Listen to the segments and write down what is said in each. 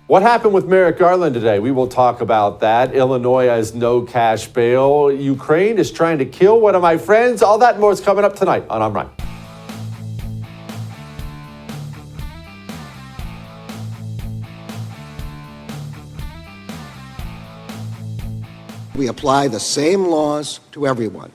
What happened with Merrick Garland today? We will talk about that. Illinois has no cash bail. Ukraine is trying to kill one of my friends. All that and more is coming up tonight on I'm Right. We apply the same laws to everyone.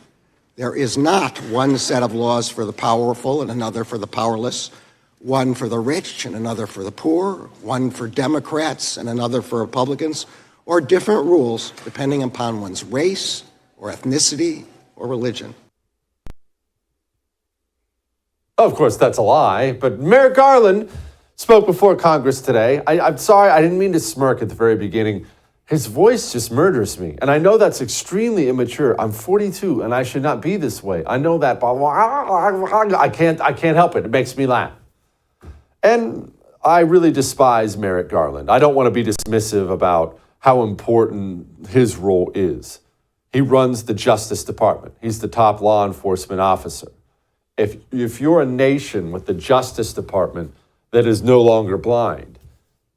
There is not one set of laws for the powerful and another for the powerless, one for the rich and another for the poor, one for Democrats and another for Republicans, or different rules depending upon one's race or ethnicity or religion. Of course, that's a lie, but Merrick Garland spoke before Congress today. I'm sorry, I didn't mean to smirk at the very beginning. His voice just murders me, and I know that's extremely immature. I'm 42, and I should not be this way. I know that, but I can't help it. It makes me laugh. And I really despise Merrick Garland. I don't want to be dismissive about how important his role is. He runs the Justice Department. He's the top law enforcement officer. If you're a nation with the Justice Department that is no longer blind,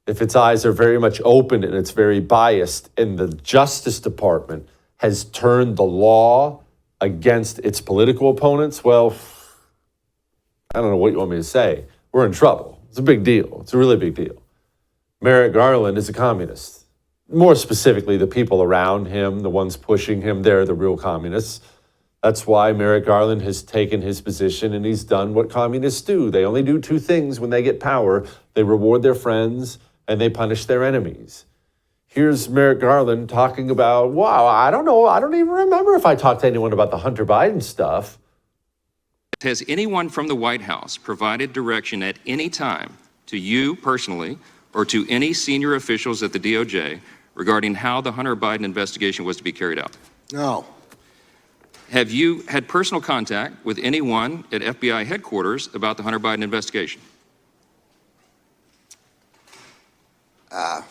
if its eyes are very much open and it's very biased, and the Justice Department has turned the law against its political opponents, well, I don't know what you want me to say. We're in trouble. It's a big deal. It's a really big deal. Merrick Garland is a communist. More specifically, the people around him, the ones pushing him, they're the real communists. That's why Merrick Garland has taken his position and he's done what communists do. They only do two things when they get power. They reward their friends and they punish their enemies. Here's Merrick Garland talking about, wow, I don't know. I don't even remember if I talked to anyone about the Hunter Biden stuff. Has anyone from the White House provided direction at any time to you personally or to any senior officials at the DOJ regarding how the Hunter Biden investigation was to be carried out? No. Have you had personal contact with anyone at FBI headquarters about the Hunter Biden investigation? I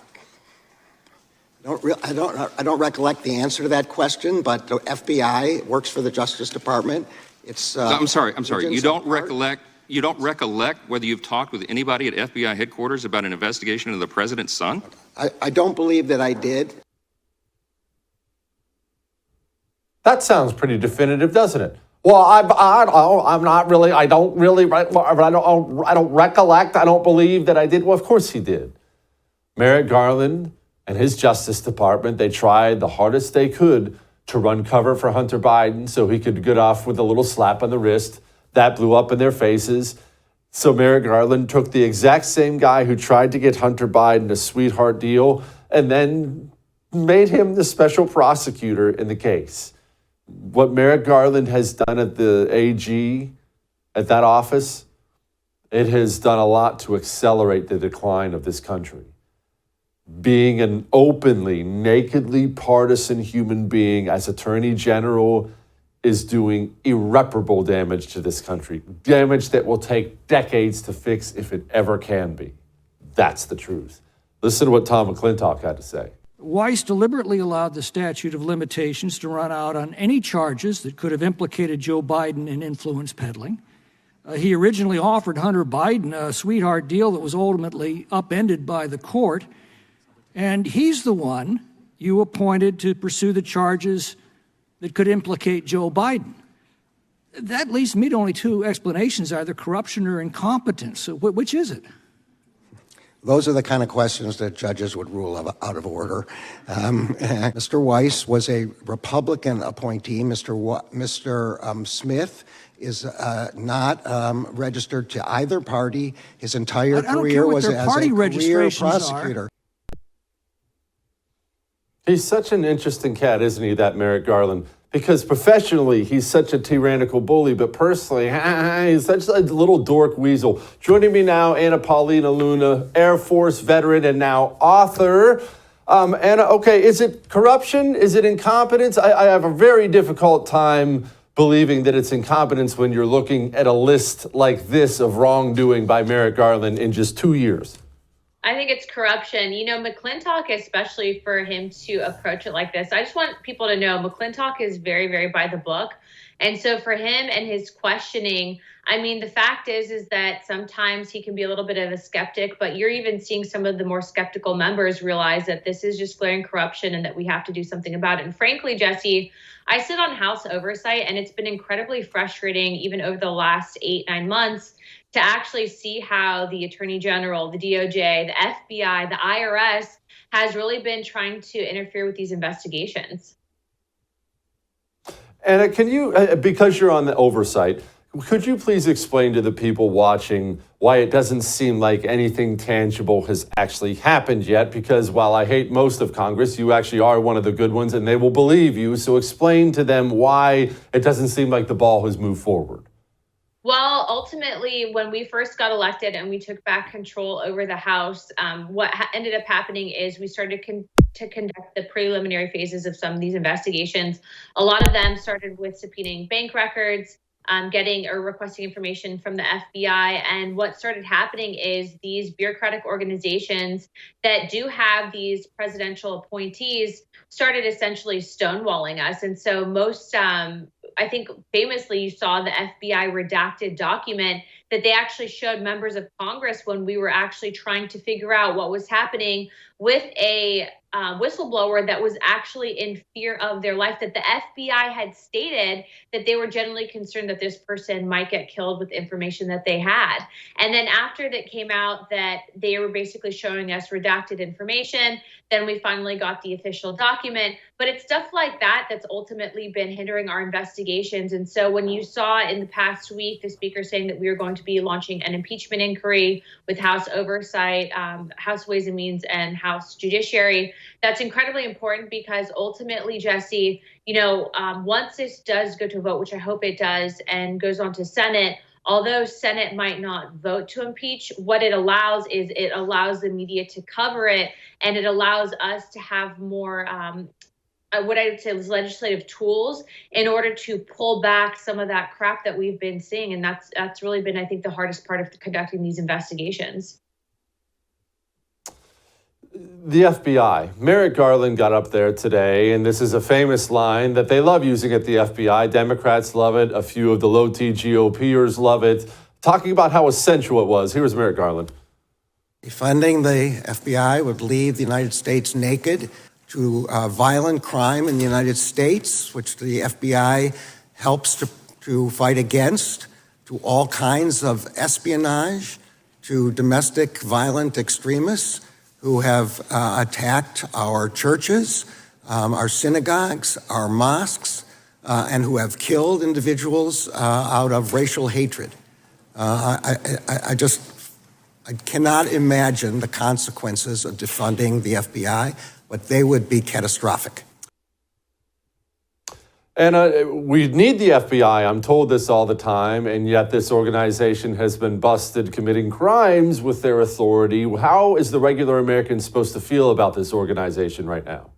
don't recollect the answer to that question, but the FBI works for the Justice Department. It's. I'm sorry. You don't recollect whether you've talked with anybody at FBI headquarters about an investigation into the president's son? I don't believe that I did. That sounds pretty definitive, doesn't it? Well, I'm not really. I don't recollect. I don't believe that I did. Well, of course he did. Merrick Garland and his Justice Department, they tried the hardest they could to run cover for Hunter Biden so he could get off with a little slap on the wrist. That blew up in their faces. So Merrick Garland took the exact same guy who tried to get Hunter Biden a sweetheart deal and then made him the special prosecutor in the case. What Merrick Garland has done at the AG, at that office, it has done a lot to accelerate the decline of this country. Being an openly, nakedly partisan human being as Attorney General is doing irreparable damage to this country. Damage that will take decades to fix if it ever can be. That's the truth. Listen to what Tom McClintock had to say. Weiss deliberately allowed the statute of limitations to run out on any charges that could have implicated Joe Biden in influence peddling. He originally offered Hunter Biden a sweetheart deal that was ultimately upended by the court. And he's the one you appointed to pursue the charges that could implicate Joe Biden. That leads me to only two explanations, either corruption or incompetence. So which is it? Those are the kind of questions that judges would rule out of order. Mr. Weiss was a Republican appointee. Mr. Smith is not registered to either party. His entire career was as a career prosecutor. He's such an interesting cat, isn't he, that Merrick Garland? Because professionally, he's such a tyrannical bully, but personally, he's such a little dork weasel. Joining me now, Anna Paulina Luna, Air Force veteran and now author. Anna, okay, is it corruption? Is it incompetence? I have a very difficult time believing that it's incompetence when you're looking at a list like this of wrongdoing by Merrick Garland in just 2 years. I think it's corruption. McClintock, especially for him to approach it like this, I just want people to know McClintock is very, very by the book. And so for him and his questioning, I mean, the fact is that sometimes he can be a little bit of a skeptic, but you're even seeing some of the more skeptical members realize that this is just glaring corruption and that we have to do something about it. And frankly, Jesse, I sit on House Oversight, and it's been incredibly frustrating, even over the last 8-9 months, to actually see how the Attorney General, the DOJ, the FBI, the IRS has really been trying to interfere with these investigations. Anna, can you, because you're on the oversight, could you please explain to the people watching why it doesn't seem like anything tangible has actually happened yet? Because while I hate most of Congress, you actually are one of the good ones and they will believe you. So explain to them why it doesn't seem like the ball has moved forward. Well, ultimately, when we first got elected and we took back control over the House, what ended up happening is we started to conduct the preliminary phases of some of these investigations. A lot of them started with subpoenaing bank records, getting or requesting information from the FBI. And what started happening is these bureaucratic organizations that do have these presidential appointees started essentially stonewalling us. And so I think famously you saw the FBI redacted document that they actually showed members of Congress when we were actually trying to figure out what was happening with a whistleblower that was actually in fear of their life, that the FBI had stated that they were generally concerned that this person might get killed with information that they had. And then after that came out that they were basically showing us redacted information, then we finally got the official document. But it's stuff like that that's ultimately been hindering our investigations. And so when you saw in the past week the Speaker saying that we were going to be launching an impeachment inquiry with House Oversight, House Ways and Means, and House Judiciary, that's incredibly important because ultimately, Jesse, once this does go to a vote, which I hope it does, and goes on to Senate, although Senate might not vote to impeach, what it allows is it allows the media to cover it, and it allows us to have more what I would say was legislative tools in order to pull back some of that crap that we've been seeing. And that's really been, I think, the hardest part of conducting these investigations. The FBI. Merrick Garland got up there today, and this is a famous line that they love using at the FBI. Democrats love it. A few of the low-T GOPers love it. Talking about how essential it was. Here's Merrick Garland. Funding the FBI would leave the United States naked to violent crime in the United States, which the FBI helps to fight against, to all kinds of espionage, to domestic violent extremists who have attacked our churches, our synagogues, our mosques, and who have killed individuals out of racial hatred. I cannot imagine the consequences of defunding the FBI, but they would be catastrophic. And we need the FBI. I'm told this all the time, and yet this organization has been busted committing crimes with their authority. How is the regular American supposed to feel about this organization right now?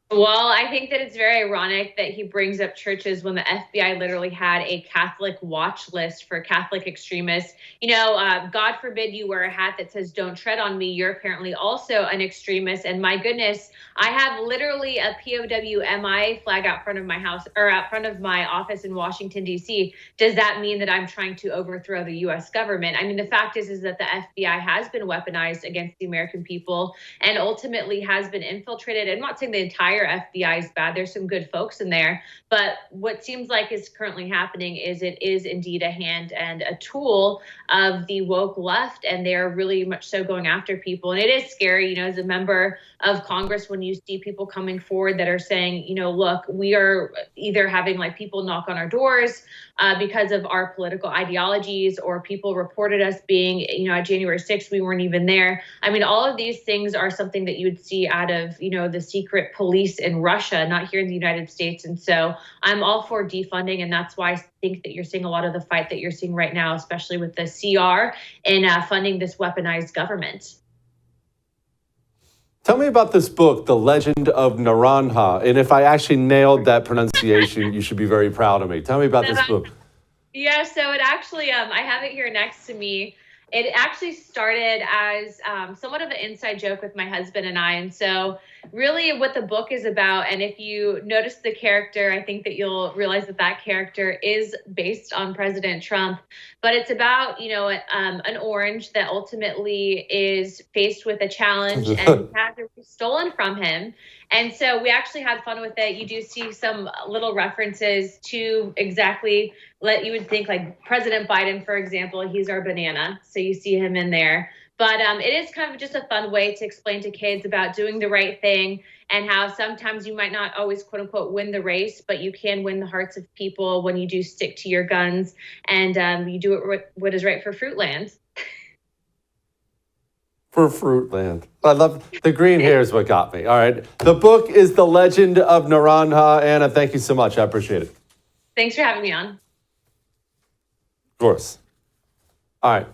Well, I think that it's very ironic that he brings up churches when the FBI literally had a Catholic watch list for Catholic extremists. God forbid you wear a hat that says "Don't tread on me." You're apparently also an extremist. And my goodness, I have literally a POW MIA flag out front of my house or out front of my office in Washington, D.C. Does that mean that I'm trying to overthrow the U.S. government? I mean, the fact is that the FBI has been weaponized against the American people and ultimately has been infiltrated. I'm not saying the entire FBI is bad. There's some good folks in there. But what seems like is currently happening is it is indeed a hand and a tool of the woke left, and they're really much so going after people. And it is scary, as a member of Congress, when you see people coming forward that are saying, look, we are either having people knock on our doors because of our political ideologies, or people reported us being, at January 6th, we weren't even there. I mean, all of these things are something that you would see out of, the secret police in Russia, not here in the United States. And so I'm all for defunding. And that's why I think that you're seeing a lot of the fight that you're seeing right now, especially with the CR and funding this weaponized government. Tell me about this book, The Legend of Naranja. And if I actually nailed that pronunciation, you should be very proud of me. Tell me about this book. Yeah, so it actually, I have it here next to me. It actually started as somewhat of an inside joke with my husband and I. And so really what the book is about, and if you notice the character, I think that you'll realize that that character is based on President Trump. But it's about, an orange that ultimately is faced with a challenge and has it stolen from him. And so we actually had fun with it. You do see some little references to exactly what you would think, like President Biden, for example, he's our banana. So you see him in there. But it is kind of just a fun way to explain to kids about doing the right thing and how sometimes you might not always, quote unquote, win the race, but you can win the hearts of people when you do stick to your guns and you do what is right for Fruitland. For Fruitland. I love the green hair is what got me. All right. The book is The Legend of Naranja. Anna, thank you so much. I appreciate it. Thanks for having me on. Of course. All right.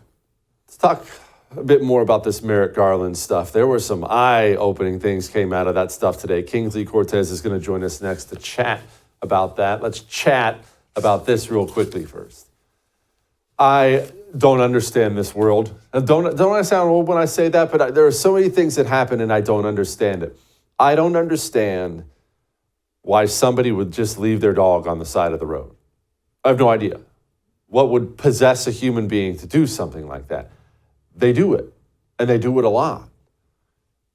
Let's talk a bit more about this Merrick Garland stuff. There were some eye-opening things came out of that stuff today. Kingsley Cortez is going to join us next to chat about that. Let's chat about this real quickly first. I don't understand this world. Don't I sound old when I say that? But there are so many things that happen and I don't understand it. I don't understand why somebody would just leave their dog on the side of the road. I have no idea. What would possess a human being to do something like that? They do it, and they do it a lot.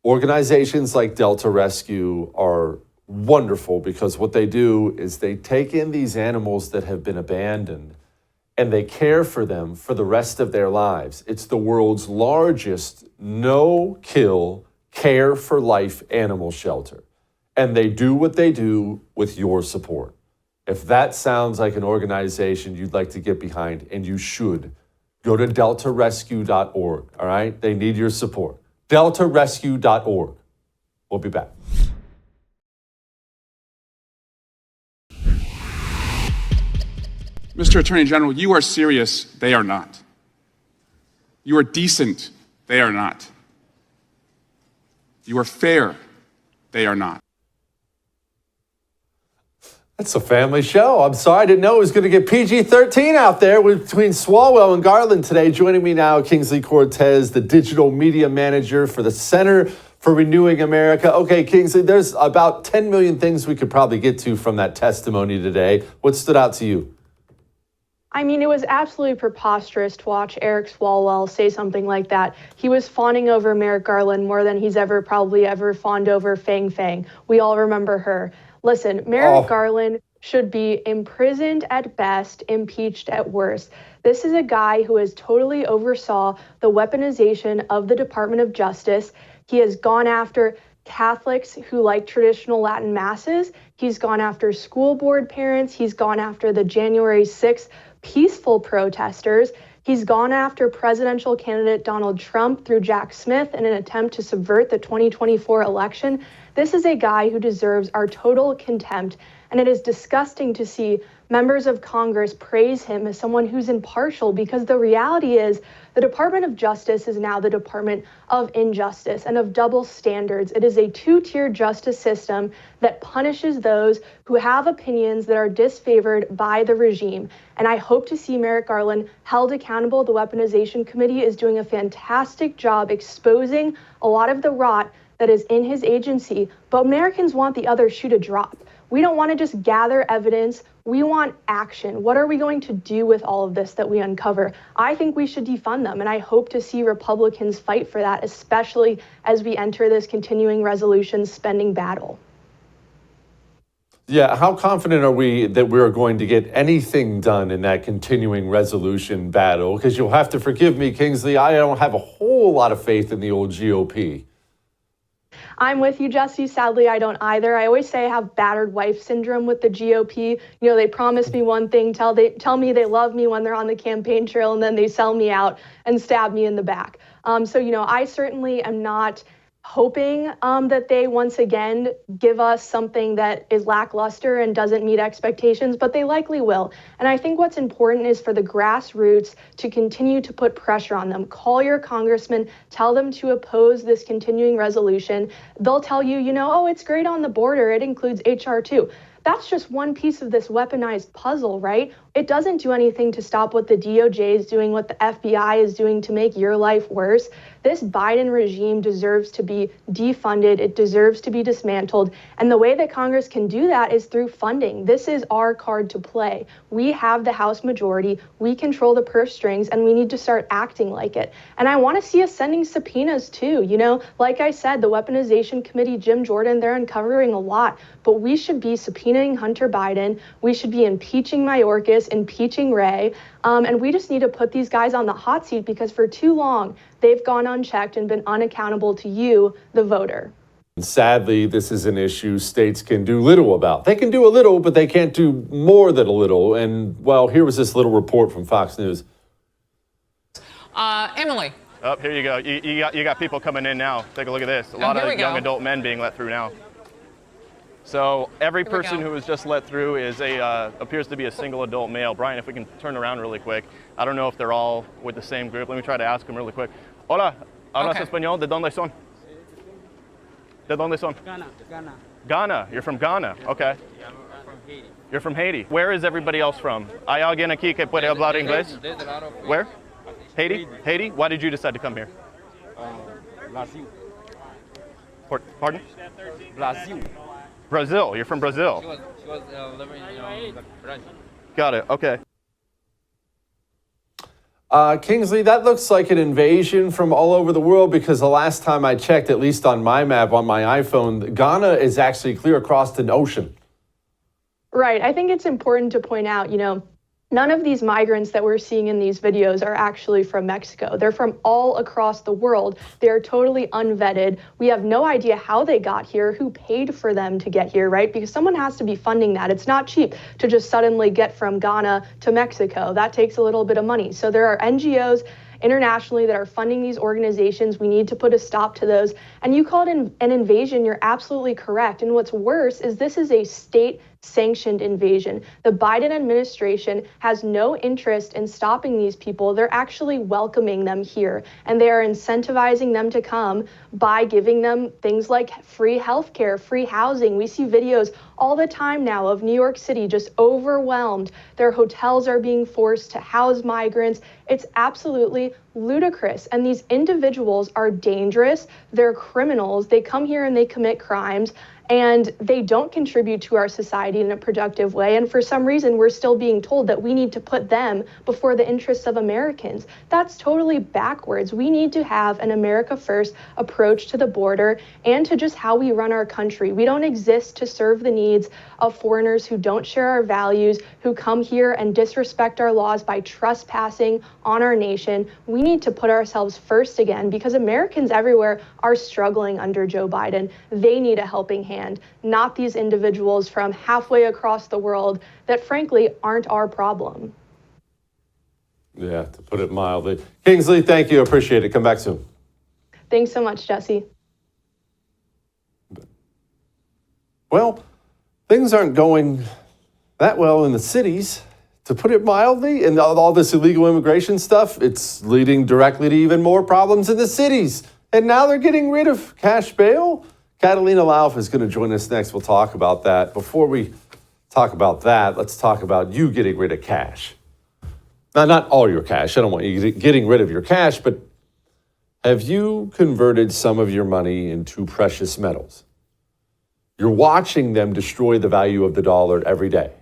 Organizations like Delta Rescue are wonderful because what they do is they take in these animals that have been abandoned and they care for them for the rest of their lives. It's the world's largest no-kill, care-for-life animal shelter. And they do what they do with your support. If that sounds like an organization you'd like to get behind, and you should, go to deltarescue.org, all right? They need your support. deltarescue.org. We'll be back. Mr. Attorney General, you are serious. They are not. You are decent. They are not. You are fair. They are not. That's a family show. I'm sorry, I didn't know it was going to get PG-13 out there between Swalwell and Garland today. Joining me now, Kingsley Cortez, the digital media manager for the Center for Renewing America. Okay, Kingsley, there's about 10 million things we could probably get to from that testimony today. What stood out to you? I mean, it was absolutely preposterous to watch Eric Swalwell say something like that. He was fawning over Merrick Garland more than he's probably ever fawned over Fang Fang. We all remember her. Listen, Merrick Garland should be imprisoned at best, impeached at worst. This is a guy who has totally oversaw the weaponization of the Department of Justice. He has gone after Catholics who like traditional Latin masses. He's gone after school board parents. He's gone after the January 6th peaceful protesters. He's gone after presidential candidate Donald Trump through Jack Smith in an attempt to subvert the 2024 election. This is a guy who deserves our total contempt, and it is disgusting to see members of Congress praise him as someone who's impartial, because the reality is the Department of Justice is now the Department of Injustice and of double standards. It is a two-tier justice system that punishes those who have opinions that are disfavored by the regime. And I hope to see Merrick Garland held accountable. The Weaponization Committee is doing a fantastic job exposing a lot of the rot that is in his agency, but Americans want the other shoe to drop. We don't want to just gather evidence. We want action. What are we going to do with all of this that we uncover? I think we should defund them, and I hope to see Republicans fight for that, especially as we enter this continuing resolution spending battle. Yeah, how confident are we that we're going to get anything done in that continuing resolution battle? Because you'll have to forgive me, Kingsley, I don't have a whole lot of faith in the old GOP. I'm with you, Jesse. Sadly, I don't either. I always say I have battered wife syndrome with the GOP. You know, they promise me one thing, tell me they love me when they're on the campaign trail, and then they sell me out and stab me in the back. So, I certainly am not hoping that they once again give us something that is lackluster and doesn't meet expectations, but they likely will. And I think what's important is for the grassroots to continue to put pressure on them. Call your congressman, tell them to oppose this continuing resolution. They'll tell you, oh, it's great on the border. It includes HR 2. That's just one piece of this weaponized puzzle, right? it doesn't do anything to stop what the DOJ is doing, what the FBI is doing to make your life worse. This Biden regime deserves to be defunded. It deserves to be dismantled. And the way that Congress can do that is through funding. This is our card to play. We have the House majority. We control the purse strings, and we need to start acting like it. And I want to see us sending subpoenas too. You know, like I said, the Weaponization Committee, Jim Jordan, they're uncovering a lot. But we should be subpoenaing Hunter Biden. We should be impeaching Mayorkas, impeaching Wray. And we just need to put these guys on the hot seat because for too long, they've gone unchecked and been unaccountable to you, the voter. Sadly, this is an issue states can do little about. They can do a little, but they can't do more than a little. And, well, here was this little report from Fox News. Emily. Oh, here you go. You got people coming in now. Take a look at this. A lot of young adult men being let through now. So every person who was just let through is appears to be a single adult male. Brian, if we can turn around really quick. I don't know if they're all with the same group. Let me try to ask them really quick. Hola, ¿hablas español? ¿De dónde son? ¿De dónde son? Ghana. Ghana. You're from Ghana. Okay. Yeah, I'm from Haiti. You're from Haiti. Where is everybody else from? ¿Hay alguien aquí que puede hablar inglés? There's a lot of Where? Haiti? Haiti? Why did you decide to come here? Brazil. Pardon? Brazil. Brazil. You're from Brazil. She was living in Brazil. Got it. Okay. Kingsley, that looks like an invasion from all over the world because the last time I checked, at least on my map on my iPhone, Ghana is actually clear across an ocean. Right. I think it's important to point out, none of these migrants that we're seeing in these videos are actually from Mexico. They're from all across the world. They're totally unvetted. We have no idea how they got here, who paid for them to get here, right? Because someone has to be funding that. It's not cheap to just suddenly get from Ghana to Mexico. That takes a little bit of money. So there are NGOs internationally that are funding these organizations. We need to put a stop to those. And you called it an invasion. You're absolutely correct. And what's worse is this is a state-sanctioned invasion. The Biden administration has no interest in stopping these people. They're actually welcoming them here, and they are incentivizing them to come by giving them things like free healthcare, free housing. We see videos all the time now of New York City just overwhelmed. Their hotels are being forced to house migrants. It's absolutely ludicrous. And these individuals are dangerous. They're criminals. They come here and they commit crimes, and they don't contribute to our society in a productive way. And for some reason, we're still being told that we need to put them before the interests of Americans. That's totally backwards. We need to have an America First approach to the border and to just how we run our country. We don't exist to serve the needs of foreigners who don't share our values, who come here and disrespect our laws by trespassing on our nation. We need to put ourselves first again because Americans everywhere are struggling under Joe Biden. They need a helping hand, not these individuals from halfway across the world that frankly aren't our problem. Yeah, to put it mildly. Kingsley, thank you. Appreciate it. Come back soon. Thanks so much, Jesse. Well, things aren't going that well in the cities, to put it mildly, and all this illegal immigration stuff, it's leading directly to even more problems in the cities. And now they're getting rid of cash bail. Catalina Lauf is going to join us next. We'll talk about that. Before we talk about that, let's talk about you getting rid of cash. Now, not all your cash. I don't want you getting rid of your cash, but have you converted some of your money into precious metals? You're watching them destroy the value of the dollar every day.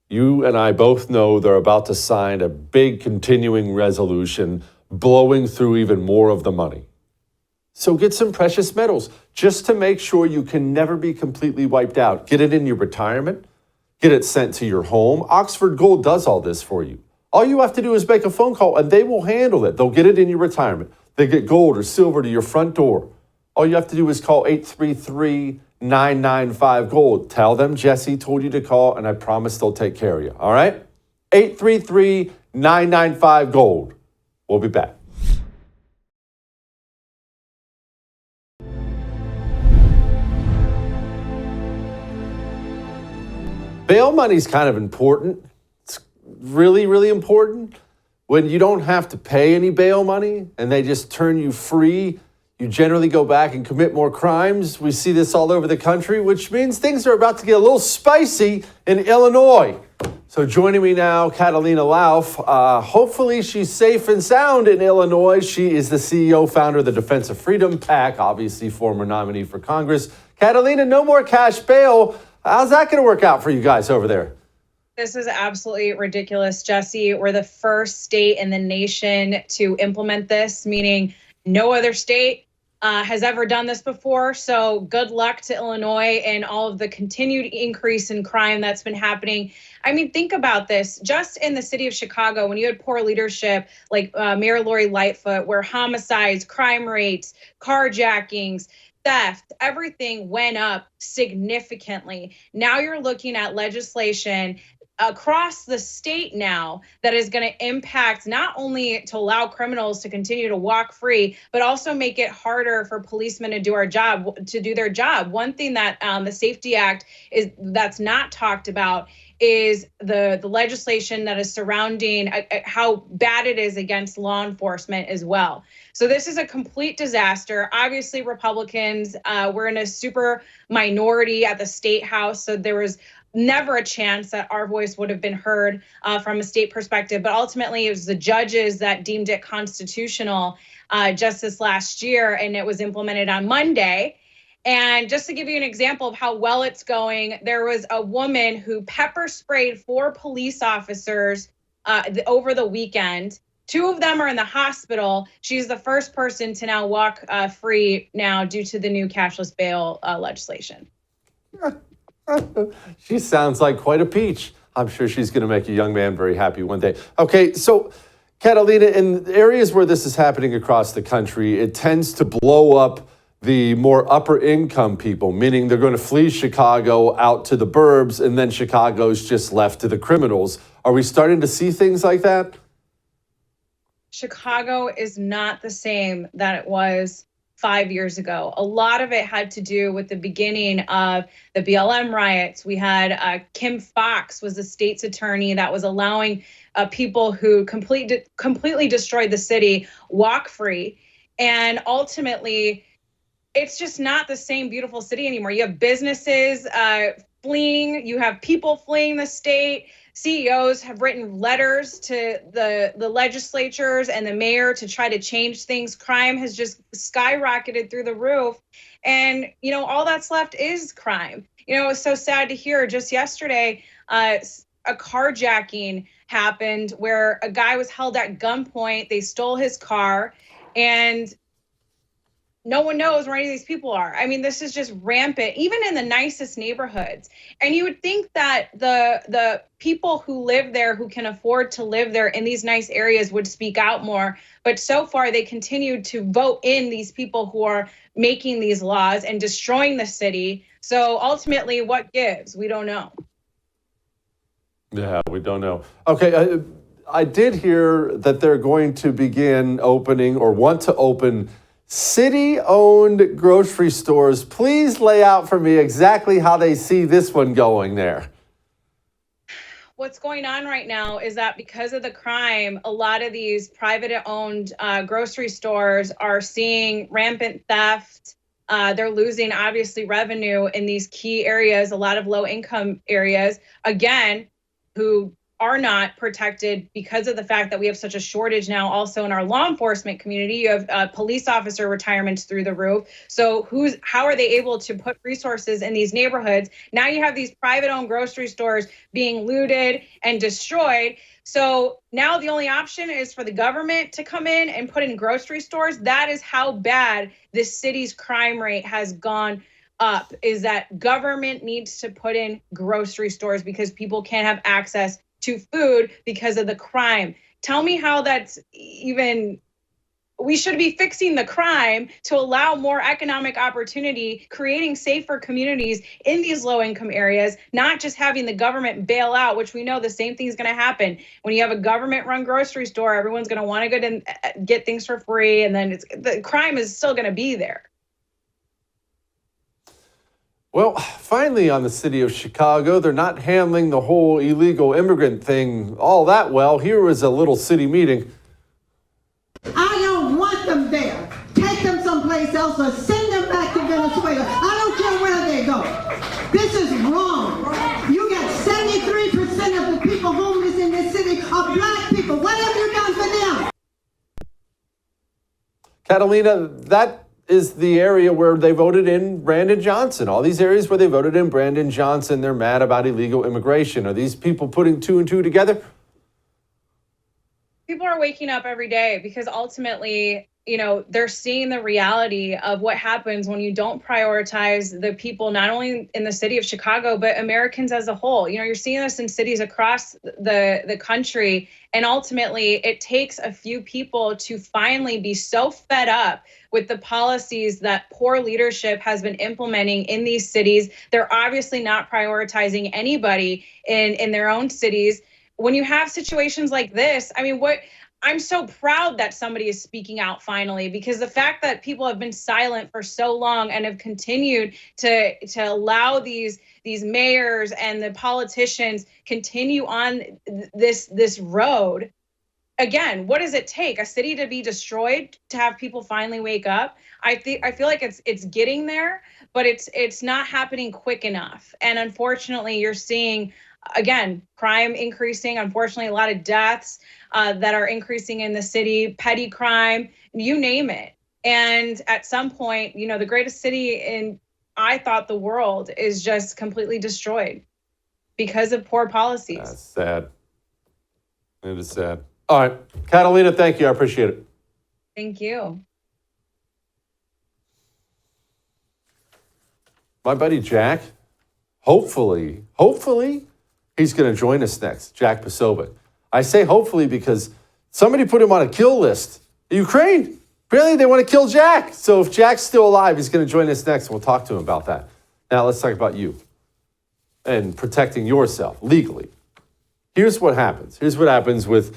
You and I both know they're about to sign a big continuing resolution blowing through even more of the money. So get some precious metals just to make sure you can never be completely wiped out. Get it in your retirement. Get it sent to your home. Oxford Gold does all this for you. All you have to do is make a phone call and they will handle it. They'll get it in your retirement. They get gold or silver to your front door. All you have to do is call 833-995-GOLD. Tell them Jesse told you to call, and I promise they'll take care of you. All right? 833-995-GOLD. We'll be back. Bail money's kind of important. It's really, really important. When you don't have to pay any bail money and they just turn you free, you generally go back and commit more crimes. We see this all over the country, which means things are about to get a little spicy in Illinois. So joining me now, Catalina Lauf. Hopefully she's safe and sound in Illinois. She is the CEO, founder of the Defense of Freedom PAC, obviously former nominee for Congress. Catalina, no more cash bail. How's that going to work out for you guys over there? This is absolutely ridiculous, Jesse. We're the first state in the nation to implement this, meaning no other state has ever done this before. So good luck to Illinois and all of the continued increase in crime that's been happening. I mean, think about this. Just in the city of Chicago, when you had poor leadership like Mayor Lori Lightfoot, where homicides, crime rates, carjackings, theft, everything went up significantly. Now you're looking at legislation across the state now that is going to impact not only to allow criminals to continue to walk free, but also make it harder for policemen to do their job. One thing that the Safety Act that's not talked about is the legislation that is surrounding how bad it is against law enforcement as well. So this is a complete disaster. Obviously, Republicans were in a super minority at the state house, so there was never a chance that our voice would have been heard from a state perspective. But ultimately, it was the judges that deemed it constitutional just this last year, and it was implemented on Monday. And just to give you an example of how well it's going, there was a woman who pepper sprayed 4 police officers over the weekend. 2 of them are in the hospital. She's the first person to now walk free now due to the new cashless bail legislation. She sounds like quite a peach. I'm sure she's going to make a young man very happy one day. Okay, so Catalina, in areas where this is happening across the country, it tends to blow up the more upper income people, meaning they're going to flee Chicago out to the burbs, and then Chicago's just left to the criminals. Are we starting to see things like that? Chicago is not the same that it was 5 years ago. A lot of it had to do with the beginning of the BLM riots. We had Kim Foxx was the state's attorney that was allowing people who completely destroyed the city walk free. And ultimately, it's just not the same beautiful city anymore. You have businesses fleeing, you have people fleeing the state. CEOs have written letters to the legislatures and the mayor to try to change things. Crime has just skyrocketed through the roof. And, all that's left is crime. It was so sad to hear just yesterday, a carjacking happened where a guy was held at gunpoint. They stole his car, and no one knows where any of these people are. I mean, this is just rampant, even in the nicest neighborhoods. And you would think that the people who live there, who can afford to live there in these nice areas, would speak out more. But so far, they continue to vote in these people who are making these laws and destroying the city. So ultimately, what gives? We don't know. Yeah, we don't know. Okay, I did hear that they're going to begin opening or want to open city-owned grocery stores. Please lay out for me exactly how they see this one going there. What's going on right now is that because of the crime, a lot of these private-owned grocery stores are seeing rampant theft. They're losing, obviously, revenue in these key areas, a lot of low-income areas, again, who are not protected because of the fact that we have such a shortage now also in our law enforcement community. You have police officer retirements through the roof. So how are they able to put resources in these neighborhoods? Now you have these private-owned grocery stores being looted and destroyed. So now the only option is for the government to come in and put in grocery stores. That is how bad this city's crime rate has gone up, is that government needs to put in grocery stores because people can't have access to food because of the crime. Tell me how that's even, we should be fixing the crime to allow more economic opportunity, creating safer communities in these low income areas, not just having the government bail out, which we know the same thing is going to happen. When you have a government run grocery store, everyone's going to want to go and get things for free. And then the crime is still going to be there. Well, finally on the city of Chicago, they're not handling the whole illegal immigrant thing all that well. Here was a little city meeting. I don't want them there. Take them someplace else or send them back to Venezuela. I don't care where they go. This is wrong. You got 73% of the people Catalina, that is the area where they voted in Brandon Johnson. All these areas where they voted in Brandon Johnson, they're mad about illegal immigration. Are these people putting two and two together? People are waking up every day because ultimately, they're seeing the reality of what happens when you don't prioritize the people, not only in the city of Chicago, but Americans as a whole. You're seeing this in cities across the country. And ultimately, it takes a few people to finally be so fed up with the policies that poor leadership has been implementing in these cities. They're obviously not prioritizing anybody in their own cities. When you have situations like this, I'm so proud that somebody is speaking out finally, because the fact that people have been silent for so long and have continued to allow these mayors and the politicians continue on this road. Again, what does it take? A city to be destroyed to have people finally wake up? I feel like it's getting there, but it's not happening quick enough. And unfortunately, you're seeing, again, crime increasing. Unfortunately, a lot of deaths that are increasing in the city, petty crime, you name it. And at some point, the greatest city in, I thought, the world is just completely destroyed because of poor policies. That's sad. It is sad. All right. Catalina, thank you. I appreciate it. Thank you. My buddy Jack, hopefully, he's going to join us next, Jack Posobiec. I say hopefully because somebody put him on a kill list. Ukraine, apparently they want to kill Jack. So if Jack's still alive, he's going to join us next. We'll talk to him about that. Now let's talk about you and protecting yourself legally. Here's what happens. Here's what happens with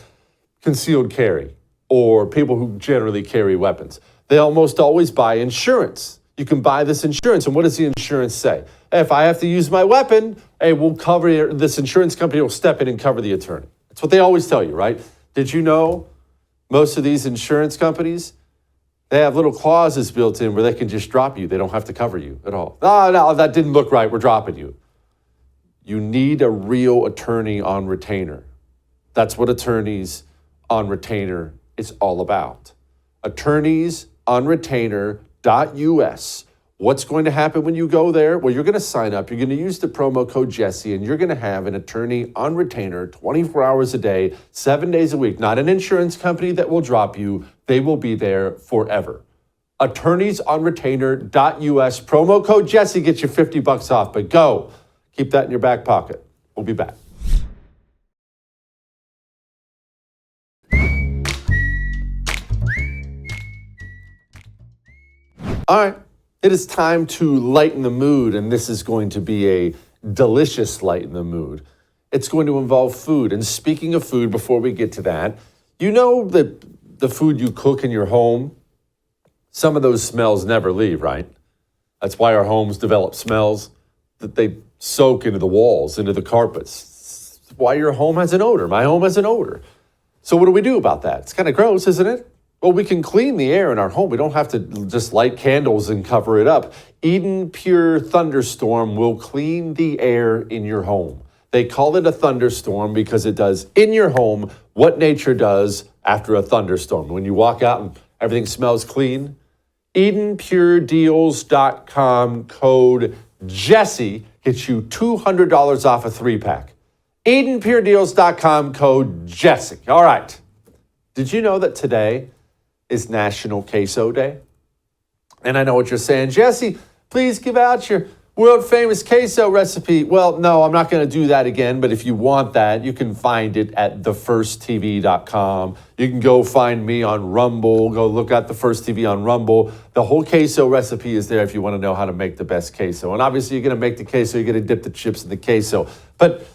concealed carry or people who generally carry weapons. They almost always buy insurance. You can buy this insurance. And what does the insurance say? If I have to use my weapon, hey, we'll cover it. This insurance company will step in and cover the attorney. That's what they always tell you, right? Did you know most of these insurance companies, they have little clauses built in where they can just drop you. They don't have to cover you at all. No, that didn't look right. We're dropping you. You need a real attorney on retainer. That's what attorneys on retainer is all about. Attorneys on retainer.us. What's going to happen when you go there? Well, you're going to sign up. You're going to use the promo code Jesse, and you're going to have an attorney on retainer 24 hours a day, 7 days a week. Not an insurance company that will drop you. They will be there forever. Attorneysonretainer.us. Promo code Jesse gets you $50 off. But go. Keep that in your back pocket. We'll be back. All right. It is time to lighten the mood, and this is going to be a delicious lighten the mood. It's going to involve food. And speaking of food, before we get to that, you know that the food you cook in your home, some of those smells never leave, right? That's why our homes develop smells that they soak into the walls, into the carpets. That's why your home has an odor. My home has an odor. So what do we do about that? It's kind of gross, isn't it? Well, we can clean the air in our home. We don't have to just light candles and cover it up. Eden Pure Thunderstorm will clean the air in your home. They call it a thunderstorm because it does in your home what nature does after a thunderstorm. When you walk out and everything smells clean, EdenPureDeals.com code Jesse gets you $200 off a 3-pack. EdenPureDeals.com code Jesse. All right. Did you know that today is National Queso Day? And I know what you're saying. Jesse, please give out your world famous queso recipe. Well, no, I'm not going to do that again. But if you want that, you can find it at thefirsttv.com. You can go find me on Rumble. Go look at The First TV on Rumble. The whole queso recipe is there if you want to know how to make the best queso. And obviously, you're going to make the queso. You're going to dip the chips in the queso. But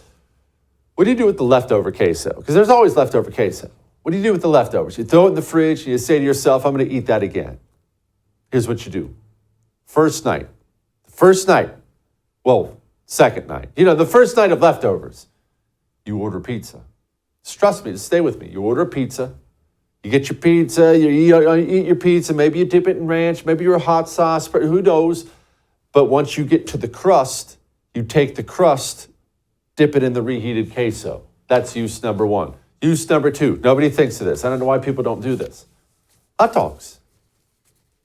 what do you do with the leftover queso? Because there's always leftover queso. What do you do with the leftovers? You throw it in the fridge, and you say to yourself, I'm going to eat that again. Here's what you do. First night. Well, second night. The first night of leftovers, you order pizza. Just trust me, just stay with me. You order a pizza. You get your pizza, you eat your pizza. Maybe you dip it in ranch. Maybe you're a hot sauce, but who knows? But once you get to the crust, you take the crust, dip it in the reheated queso. That's use number one. Use number two. Nobody thinks of this. I don't know why people don't do this. Hot dogs.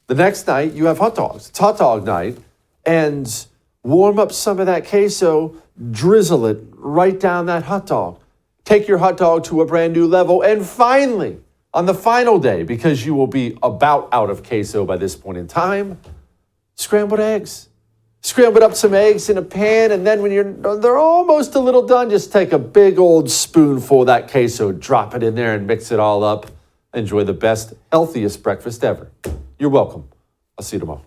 The next night, you have hot dogs. It's hot dog night. And warm up some of that queso, drizzle it right down that hot dog. Take your hot dog to a brand new level. And finally, on the final day, because you will be about out of queso by this point in time, scrambled eggs. Scramble up some eggs in a pan, and then when they're almost a little done, just take a big old spoonful of that queso, drop it in there and mix it all up. Enjoy the best, healthiest breakfast ever. You're welcome. I'll see you tomorrow.